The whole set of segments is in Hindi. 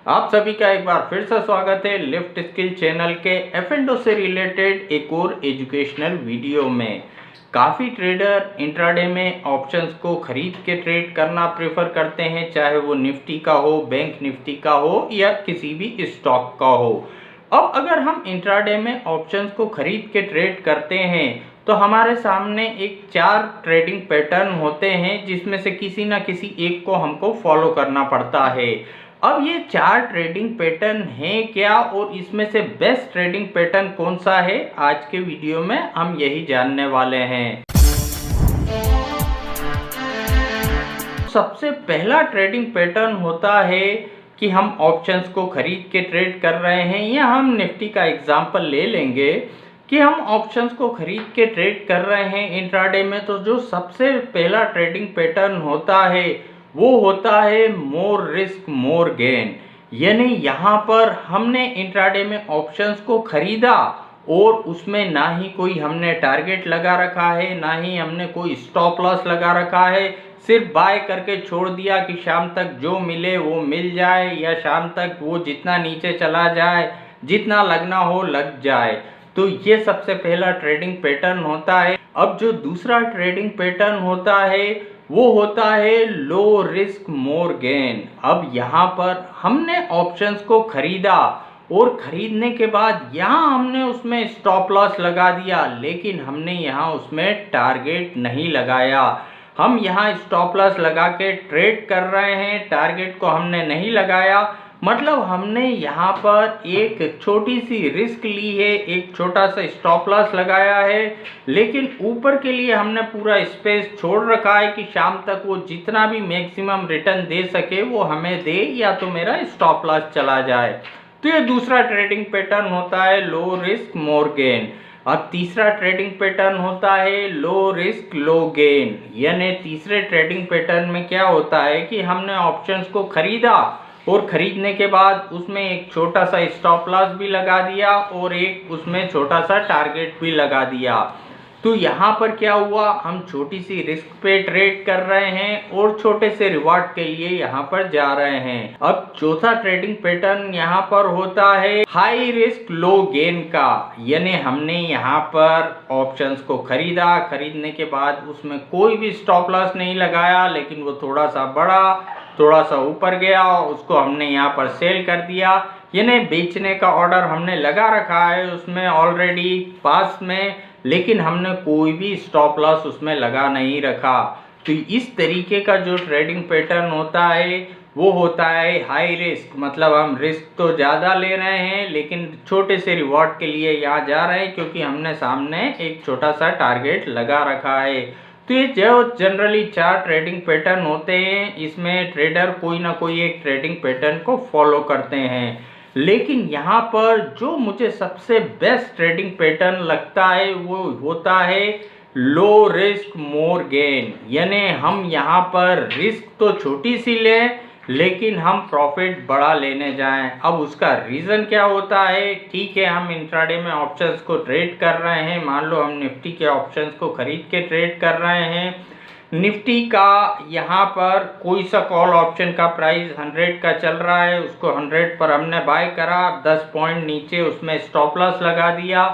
आप सभी का एक बार फिर से स्वागत है लिफ्ट स्किल चैनल के F&O से रिलेटेड एक और एजुकेशनल वीडियो में। काफ़ी ट्रेडर इंट्राडे में ऑप्शंस को खरीद के ट्रेड करना प्रेफर करते हैं, चाहे वो निफ्टी का हो, बैंक निफ्टी का हो या किसी भी स्टॉक का हो। अब अगर हम इंट्राडे में ऑप्शंस को खरीद के ट्रेड करते हैं तो हमारे सामने एक 4 ट्रेडिंग पैटर्न होते हैं, जिसमें से किसी ना किसी एक को हमको फॉलो करना पड़ता है। अब ये 4 ट्रेडिंग पैटर्न हैं क्या और इसमें से बेस्ट ट्रेडिंग पैटर्न कौन सा है, आज के वीडियो में हम यही जानने वाले हैं। सबसे पहला ट्रेडिंग पैटर्न होता है कि हम ऑप्शंस को खरीद के ट्रेड कर रहे हैं, या हम निफ्टी का एग्जांपल ले लेंगे कि हम ऑप्शंस को खरीद के ट्रेड कर रहे हैं इंट्राडे में। तो जो सबसे पहला ट्रेडिंग पैटर्न होता है वो होता है मोर रिस्क मोर गेन। यानी यहाँ पर हमने इंट्राडे में ऑप्शंस को खरीदा और उसमें ना ही कोई हमने टारगेट लगा रखा है, ना ही हमने कोई स्टॉप लॉस लगा रखा है। सिर्फ बाय करके छोड़ दिया कि शाम तक जो मिले वो मिल जाए, या शाम तक वो जितना नीचे चला जाए, जितना लगना हो लग जाए। तो ये सबसे पहला ट्रेडिंग पैटर्न होता है। अब जो दूसरा ट्रेडिंग पैटर्न होता है वो होता है लो रिस्क मोर गेन। अब यहाँ पर हमने ऑप्शंस को खरीदा और खरीदने के बाद यहाँ हमने उसमें स्टॉप लॉस लगा दिया, लेकिन हमने यहाँ उसमें टारगेट नहीं लगाया। हम यहाँ स्टॉप लॉस लगा के ट्रेड कर रहे हैं, टारगेट को हमने नहीं लगाया। मतलब हमने यहाँ पर एक छोटी सी रिस्क ली है, एक छोटा सा स्टॉप लॉस लगाया है, लेकिन ऊपर के लिए हमने पूरा स्पेस छोड़ रखा है कि शाम तक वो जितना भी मैक्सिमम रिटर्न दे सके वो हमें दे, या तो मेरा स्टॉप लॉस चला जाए। तो ये दूसरा ट्रेडिंग पैटर्न होता है लो रिस्क मोर गेन। अब तीसरा ट्रेडिंग पैटर्न होता है लो रिस्क लो गेन। यानी तीसरे ट्रेडिंग पैटर्न में क्या होता है कि हमने ऑप्शंस को खरीदा और खरीदने के बाद उसमें एक छोटा सा स्टॉप लॉस भी लगा दिया और एक उसमें छोटा सा टारगेट भी लगा दिया। तो यहाँ पर क्या हुआ, हम छोटी सी रिस्क पे ट्रेड कर रहे हैं और छोटे से रिवार्ड के लिए यहाँ पर जा रहे हैं। अब चौथा ट्रेडिंग पैटर्न यहाँ पर होता है हाई रिस्क लो गेन का। यानी हमने यहाँ पर ऑप्शंस को खरीदा, खरीदने के बाद उसमें कोई भी स्टॉप लॉस नहीं लगाया, लेकिन वो थोड़ा सा बढ़ा, थोड़ा सा ऊपर गया, उसको हमने यहाँ पर सेल कर दिया। यानी बेचने का ऑर्डर हमने लगा रखा है उसमें ऑलरेडी पास में, लेकिन हमने कोई भी स्टॉप लॉस उसमें लगा नहीं रखा। तो इस तरीके का जो ट्रेडिंग पैटर्न होता है वो होता है हाई रिस्क। मतलब हम रिस्क तो ज़्यादा ले रहे हैं लेकिन छोटे से रिवॉर्ड के लिए यहाँ जा रहे हैं, क्योंकि हमने सामने एक छोटा सा टारगेट लगा रखा है। तो ये जो जनरली 4 ट्रेडिंग पैटर्न होते हैं, इसमें ट्रेडर कोई ना कोई एक ट्रेडिंग पैटर्न को फॉलो करते हैं। लेकिन यहाँ पर जो मुझे सबसे बेस्ट ट्रेडिंग पैटर्न लगता है वो होता है लो रिस्क मोर गेन। यानी हम यहाँ पर रिस्क तो छोटी सी लें लेकिन हम प्रॉफिट बड़ा लेने जाएं। अब उसका रीज़न क्या होता है, ठीक है हम इंट्राडे में ऑप्शंस को ट्रेड कर रहे हैं, मान लो हम निफ्टी के ऑप्शंस को खरीद के ट्रेड कर रहे हैं। निफ्टी का यहाँ पर कोई सा कॉल ऑप्शन का प्राइस 100 का चल रहा है, उसको 100 पर हमने बाय करा, 10 पॉइंट नीचे उसमें स्टॉप लॉस लगा दिया,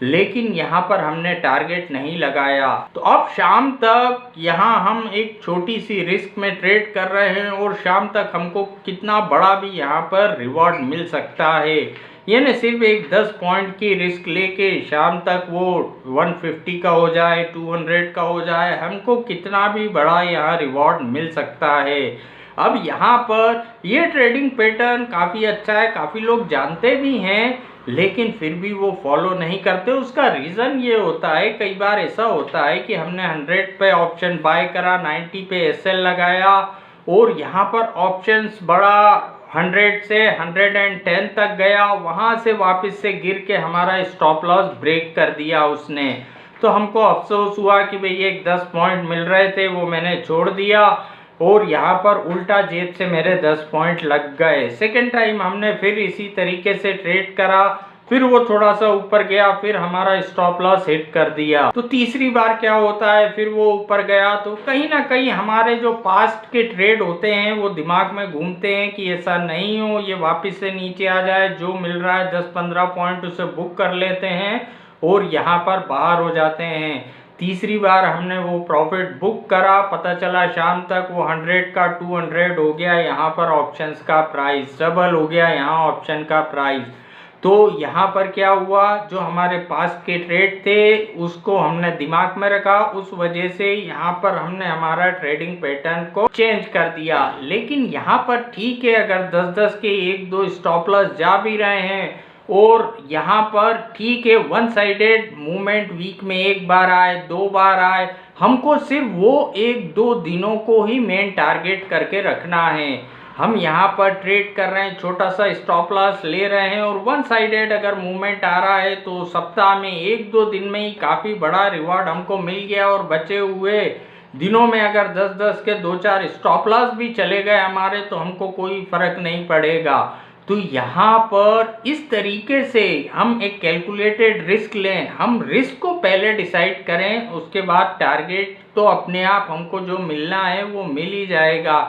लेकिन यहाँ पर हमने टारगेट नहीं लगाया। तो अब शाम तक यहाँ हम एक छोटी सी रिस्क में ट्रेड कर रहे हैं और शाम तक हमको कितना बड़ा भी यहाँ पर रिवॉर्ड मिल सकता है। यानी सिर्फ एक 10 पॉइंट की रिस्क लेके शाम तक वो 150 का हो जाए, 200 का हो जाए, हमको कितना भी बड़ा यहाँ रिवॉर्ड मिल सकता है। अब यहाँ पर ये ट्रेडिंग पैटर्न काफ़ी अच्छा है, काफ़ी लोग जानते भी हैं, लेकिन फिर भी वो फॉलो नहीं करते। उसका रीज़न ये होता है, कई बार ऐसा होता है कि हमने 100 पे ऑप्शन बाय करा, 90 पे एसएल लगाया और यहाँ पर ऑप्शंस बड़ा 100 से 110 तक गया, वहाँ से वापस से गिर के हमारा स्टॉप लॉस ब्रेक कर दिया उसने। तो हमको अफसोस हुआ कि भाई एक 10 पॉइंट मिल रहे थे वो मैंने छोड़ दिया और यहाँ पर उल्टा जेब से मेरे 10 पॉइंट लग गए। सेकेंड टाइम हमने फिर इसी तरीके से ट्रेड करा, फिर वो थोड़ा सा ऊपर गया, फिर हमारा स्टॉप लॉस हिट कर दिया। तो तीसरी बार क्या होता है, फिर वो ऊपर गया। तो कहीं ना कहीं हमारे जो पास्ट के ट्रेड होते हैं वो दिमाग में घूमते हैं कि ऐसा नहीं हो, ये वापस से नीचे आ जाए, जो मिल रहा है 10-15 पॉइंट उसे बुक कर लेते हैं और यहाँ पर बाहर हो जाते हैं। तीसरी बार हमने वो प्रॉफिट बुक करा, पता चला शाम तक वो 100 का 200 हो गया, यहाँ पर ऑप्शंस का प्राइस डबल हो गया, यहाँ ऑप्शन का प्राइस। तो यहाँ पर क्या हुआ, जो हमारे पास के ट्रेड थे उसको हमने दिमाग में रखा, उस वजह से यहाँ पर हमने हमारा ट्रेडिंग पैटर्न को चेंज कर दिया। लेकिन यहाँ पर ठीक है, अगर 10-10 के 1-2 स्टॉप लॉस जा भी रहे हैं और यहाँ पर ठीक है वन साइडेड मूवमेंट वीक में एक बार आए, 2 बार आए, हमको सिर्फ वो 1-2 दिनों को ही मेन टारगेट करके रखना है। हम यहाँ पर ट्रेड कर रहे हैं, छोटा सा स्टॉप लॉस ले रहे हैं और वन साइडेड अगर मूवमेंट आ रहा है तो सप्ताह में 1-2 दिन में ही काफ़ी बड़ा रिवॉर्ड हमको मिल गया। और बचे हुए दिनों में अगर 10-10 के 2-4 स्टॉप लॉस भी चले गए हमारे तो हमको कोई फर्क नहीं पड़ेगा। तो यहाँ पर इस तरीके से हम एक कैलकुलेटेड रिस्क लें, हम रिस्क को पहले डिसाइड करें, उसके बाद टारगेट तो अपने आप हमको जो मिलना है वो मिल ही जाएगा।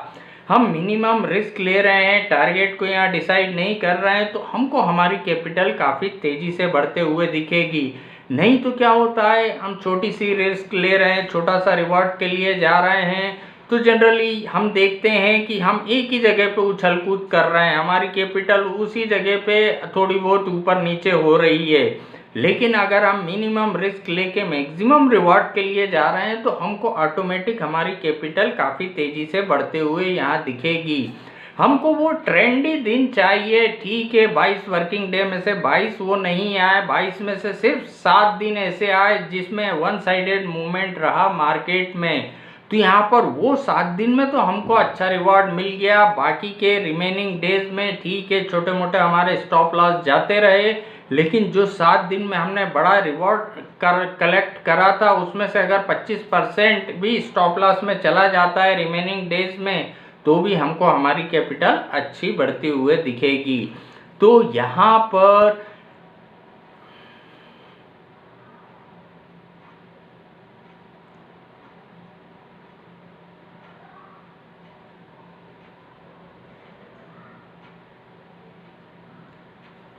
हम मिनिमम रिस्क ले रहे हैं, टारगेट को यहाँ डिसाइड नहीं कर रहे हैं, तो हमको हमारी कैपिटल काफ़ी तेज़ी से बढ़ते हुए दिखेगी। नहीं तो क्या होता है, हम छोटी सी रिस्क ले रहे हैं, छोटा सा रिवॉर्ड के लिए जा रहे हैं, तो जनरली हम देखते हैं कि हम एक ही जगह पे उछल कूद कर रहे हैं, हमारी कैपिटल उसी जगह पे थोड़ी बहुत ऊपर नीचे हो रही है। लेकिन अगर हम मिनिमम रिस्क लेके मैक्सिमम रिवॉर्ड के लिए जा रहे हैं तो हमको ऑटोमेटिक हमारी कैपिटल काफ़ी तेज़ी से बढ़ते हुए यहाँ दिखेगी। हमको वो ट्रेंडी दिन चाहिए, ठीक है 22 वर्किंग डे में से 22 वो नहीं आए, 22 में से सिर्फ 7 दिन ऐसे आए जिसमें वन साइडेड मूवमेंट रहा मार्केट में। तो यहाँ पर वो 7 दिन में तो हमको अच्छा रिवॉर्ड मिल गया, बाकी के रिमेनिंग डेज में ठीक है छोटे मोटे हमारे स्टॉप लॉस जाते रहे। लेकिन जो 7 दिन में हमने बड़ा रिवॉर्ड कलेक्ट करा था उसमें से अगर 25% भी स्टॉप लॉस में चला जाता है रिमेनिंग डेज में तो भी हमको हमारी कैपिटल अच्छी बढ़ती हुए दिखेगी। तो यहाँ पर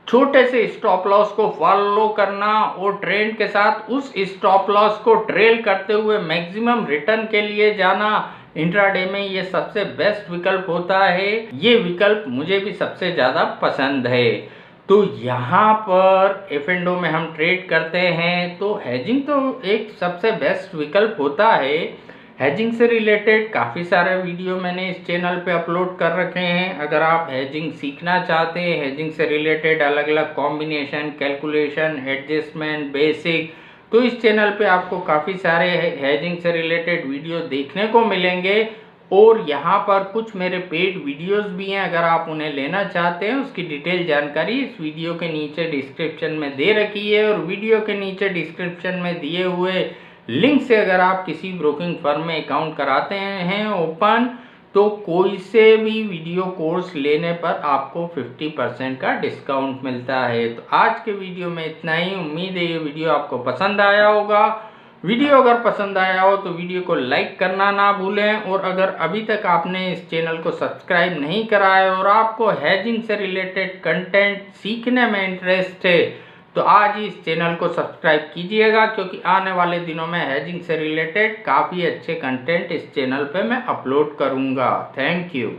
छोटे से स्टॉप लॉस को फॉलो करना और ट्रेंड के साथ उस स्टॉप लॉस को ट्रेल करते हुए मैक्सिमम रिटर्न के लिए जाना इंट्राडे में ये सबसे बेस्ट विकल्प होता है। ये विकल्प मुझे भी सबसे ज़्यादा पसंद है। तो यहाँ पर F&O में हम ट्रेड करते हैं तो हेजिंग तो एक सबसे बेस्ट विकल्प होता है। हेजिंग से रिलेटेड काफ़ी सारे वीडियो मैंने इस चैनल पे अपलोड कर रखे हैं। अगर आप हेजिंग सीखना चाहते हैं, हेजिंग से रिलेटेड अलग अलग कॉम्बिनेशन, कैलकुलेशन, एडजस्टमेंट, बेसिक, तो इस चैनल पे आपको काफ़ी सारे हेजिंग से रिलेटेड वीडियो देखने को मिलेंगे। और यहाँ पर कुछ मेरे पेड वीडियोस भी हैं, अगर आप उन्हें लेना चाहते हैं उसकी डिटेल जानकारी इस वीडियो के नीचे डिस्क्रिप्शन में दे रखी है। और वीडियो के नीचे डिस्क्रिप्शन में दिए हुए लिंक से अगर आप किसी ब्रोकिंग फर्म में अकाउंट कराते हैं ओपन, तो कोई से भी वीडियो कोर्स लेने पर आपको 50% का डिस्काउंट मिलता है। तो आज के वीडियो में इतना ही। उम्मीद है ये वीडियो आपको पसंद आया होगा। वीडियो अगर पसंद आया हो तो वीडियो को लाइक करना ना भूलें। और अगर अभी तक आपने इस चैनल को सब्सक्राइब नहीं करा है और आपको हेजिंग से रिलेटेड कंटेंट सीखने में इंटरेस्ट है तो आज ही इस चैनल को सब्सक्राइब कीजिएगा, क्योंकि आने वाले दिनों में हेजिंग से रिलेटेड काफ़ी अच्छे कंटेंट इस चैनल पे मैं अपलोड करूँगा। Thank you.